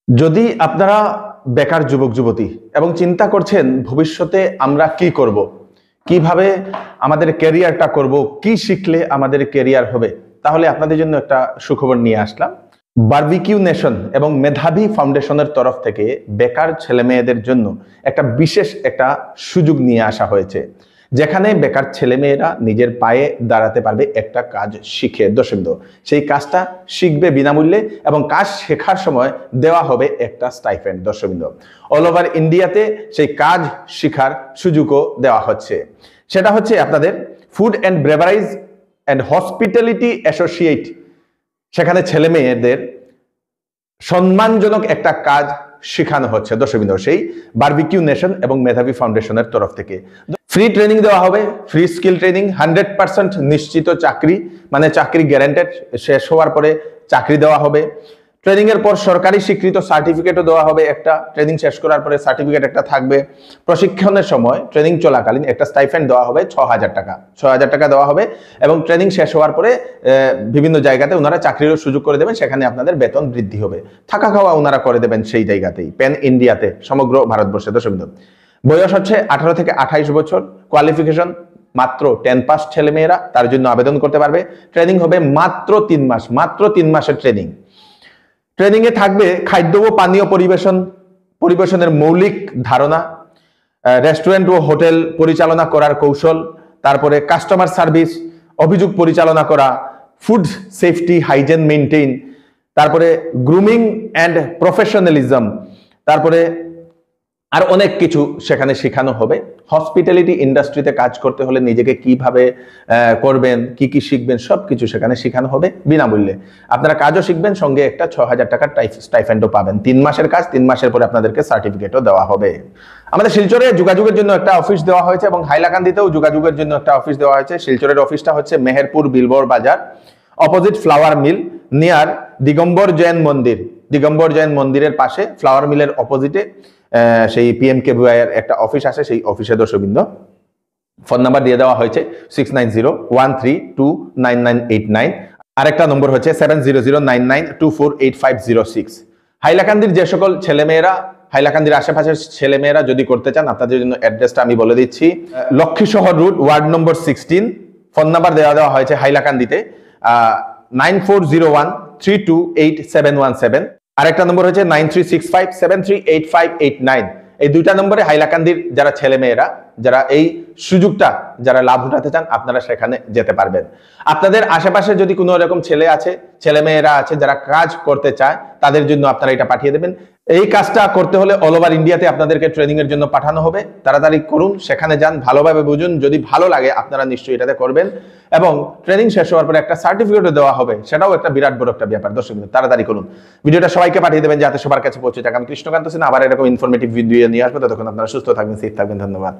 যদি আপনারা বেকার যুবক যুবতী এবং চিন্তা করছেন ভবিষ্যতে আমরা কি করব, কিভাবে আমাদের ক্যারিয়ারটা করব, কি শিখলে আমাদের ক্যারিয়ার হবে, তাহলে আপনাদের জন্য একটা সুখবর নিয়ে আসলাম। বারবিকিউ নেশন এবং মেধাবী ফাউন্ডেশনের তরফ থেকে বেকার ছেলে মেয়েদের জন্য একটা বিশেষ একটা সুযোগ নিয়ে আসা হয়েছে, যেখানে বেকার ছেলেমেয়েরা নিজের পায়ে দাঁড়াতে পারবে একটা কাজ শিখে। দর্শক, সেই কাজটা শিখবে বিনামূল্যে এবং কাজ শেখার সময় দেওয়া হবে একটা স্টাইপেন্ড। দর্শক, অল ওভার ইন্ডিয়াতে সেই কাজ শিখার সুযোগও দেওয়া হচ্ছে। সেটা হচ্ছে আপনাদের food and beverage and hospitality associate. সেখানে ছেলে মেয়েদের সম্মানজনক একটা কাজ শেখানো হচ্ছে। দর্শক, সেই বারবিকিউ নেশন এবং মেধাবী ফাউন্ডেশনের তরফ থেকে ফ্রি ট্রেনিং দেওয়া হবে, ফ্রি স্কিল ট্রেনিং, 100% নিশ্চিত চাকরি, মানে চাকরি গ্যারান্টেড। শেষ হওয়ার পরে চাকরি দেওয়া হবে। ট্রেনিং এর পর সরকারি স্বীকৃত সার্টিফিকেটও দেওয়া হবে একটা। ট্রেনিং শেষ করার পরে সার্টিফিকেট একটা থাকবে। প্রশিক্ষণের সময় ট্রেনিং চলাকালীন একটা স্টাইপেন্ড দেওয়া হবে 6,000 টাকা। 6,000 টাকা দেওয়া হবে এবং ট্রেনিং শেষ হওয়ার পরে বিভিন্ন জায়গাতে ওনারা চাকরিরও সুযোগ করে দেবেন। সেখানে আপনাদের বেতন বৃদ্ধি হবে, থাকা খাওয়া ওনারা করে দেবেন সেই জায়গাতেই, প্যান ইন্ডিয়াতে, সমগ্র ভারতবর্ষে। দর্শক, বয়স হচ্ছে 18 থেকে 28 বছর। কোয়ালিফিকেশন মাত্র 10 পাস ছেলে মেয়েরা তার জন্য আবেদন করতে পারবে। ট্রেনিং হবে মাত্র 3 মাস, মাত্র 3 মাসের ট্রেনিং। ট্রেনিং এ থাকবে খাদ্য ও পানীয় পরিবেশনের মৌলিক ধারণা, রেস্টুরেন্ট ও হোটেল পরিচালনা করার কৌশল, তারপরে কাস্টমার সার্ভিস, অভিযোগ পরিচালনা করা, ফুড সেফটি হাইজেন মেইনটেইন, তারপরে গ্রুমিং অ্যান্ড প্রফেশনালিজম, তারপরে আর অনেক কিছু সেখানে শেখানো হবে। হসপিটালিটি ইন্ডাস্ট্রিতে কাজ করতে হলে নিজেকে কিভাবে করবেন, কি কি শিখবেন, সবকিছু সেখানে শেখানো হবে বিনামূল্যে। আপনারা কাজও শিখবেন, সঙ্গে একটা 6,000 টাকার স্টাইপেন্ডও পাবেন। 3 মাসের কাজ, 3 মাসের পরে আপনাদেরকে সার্টিফিকেটও দেওয়া হবে। আমাদের শিলচরে যোগাযোগের জন্য একটা অফিস দেওয়া হয়েছে এবং হাইলাকান্দিতেও যোগাযোগের জন্য একটা অফিস দেওয়া হয়েছে। শিলচরের অফিসটা হচ্ছে মেহেরপুর বিলবর বাজার, opposite flower mill, near Digambar Jain মন্দির। দিগম্বর জৈন মন্দিরের পাশে ফ্লাওয়ার মিলের অপোজিটে সেই PMKVY এর একটা অফিস আছে। সেই অফিসে দর্শকবৃন্দ ফোন নাম্বার দিয়ে দেওয়া হয়েছে 6901329989। আরেকটা নম্বর হচ্ছে 700992485006। হাইলাকান্দির যে সকল ছেলেমেয়েরা, হাইলাকান্দির আশেপাশের ছেলেমেয়েরা যদি করতে চান, আপনাদের জন্য অ্যাড্রেসটা আমি বলে দিচ্ছি। Lakshmishahar route, ward number 16। Phone number দেওয়া হয়েছে হাইলাকান্দিতে 9401328717। আরেকটা নম্বর হচ্ছে 9365738589। এই দুইটা নম্বরে হাইলাকান্দির যারা ছেলে মেয়েরা, যারা এই সুযোগটা যারা লাভ উঠাতে চান, আপনারা সেখানে যেতে পারবেন। আপনাদের আশেপাশে যদি কোনো এরকম ছেলে মেয়েরা আছে যারা কাজ করতে চায়, তাদের জন্য আপনারা এটা পাঠিয়ে দেবেন। এই কাজটা করতে হলে অল ওভার ইন্ডিয়াতে আপনাদেরকে ট্রেনিং এর জন্য পাঠানো হবে। তাড়াতাড়ি করুন, সেখানে যান, ভালোভাবে বুঝুন। যদি ভালো লাগে আপনারা নিশ্চয়ই এটাতে করবেন এবং ট্রেনিং শেষ হওয়ার পরে একটা সার্টিফিকেটও দেওয়া হবে। সেটাও একটা বিরাট বড় একটা ব্যাপার। দর্শক, তাড়াতাড়ি করুন, ভিডিওটা সবাইকে পাঠিয়ে দেবেন যাতে সবার কাছে পৌঁছে যায়। আমি কৃষ্ণকান্ত সিনহা আবার এরকম ইনফরমেটিভ ভিডিও নিয়ে আসবো। ততক্ষণ আপনারা সুস্থ থাকবেন, সেফ থাকবেন। ধন্যবাদ।